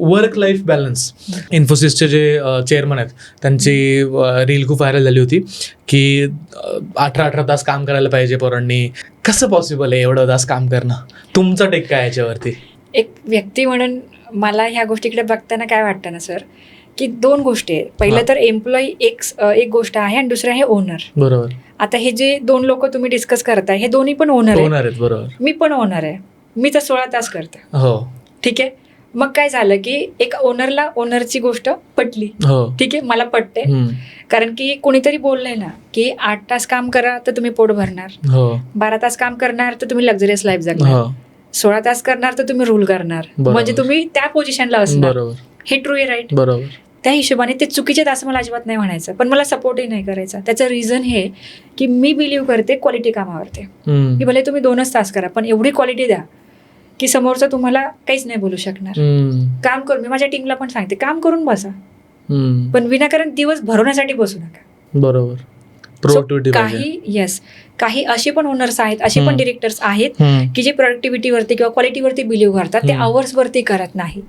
Work life balance. इन्फोसिसचे जे chairman आहेत त्यांची रील खूप व्हायरल झाली होती की 18 तास काम करायला पाहिजे पोरांनी. कसं पॉसिबल आहे एवढं तास काम करणं? तुमचा टेक काय याच्यावरती? एक व्यक्ती म्हणून मला ह्या गोष्टीकडे बघताना काय वाटतं ना सर, की 2 गोष्टी आहेत. पहिलं तर एम्प्लॉई एक गोष्ट आहे आणि दुसरं आहे ओनर. बरोबर. आता हे जे 2 लोक तुम्ही डिस्कस करताय हे दोन्ही पण ओनर आहेत. बरोबर. मी पण ओनर आहे. मी तर 16 तास करते. हो. ठीक आहे. मग काय झालं की एक ओनरला ओनरची गोष्ट पटली. हो. ठीक आहे, मला पटते. कारण की कोणीतरी बोललंय ना की 8 तास काम करा तर तुम्ही पोट भरणार. हो. 12 तास काम करणार तर तुम्ही लक्झरियस लाईफ जगणार. 16 तास करणार तर तुम्ही रूल करणार. म्हणजे तुम्ही त्या पोझिशनला असणार. हे ट्रू आहे, राईट? बरोबर. त्या हिशोबाने ते चुकीचे तास मला अजिबात नाही म्हणायचं, पण मला सपोर्टही नाही करायचा. त्याचं रिझन हे की मी बिलीव्ह करते क्वालिटी कामावरती. की भले तुम्ही 2च तास करा पण एवढी क्वालिटी द्या की समोरचं तुम्हाला काहीच नाही बोलू शकणार. काम करून, मी माझ्या टीमला पण सांगते, काम करून बसा पण विनाकारण दिवस भरवण्यासाठी बसू नका. बरोबर. काही असे पण ओनर्स आहेत, असे पण डिरेक्टर्स आहेत की जे प्रोडक्टिव्हिटीवरती किंवा क्वालिटीवरती बिलीव्ह करतात. ते आवर्सवरती करत नाही.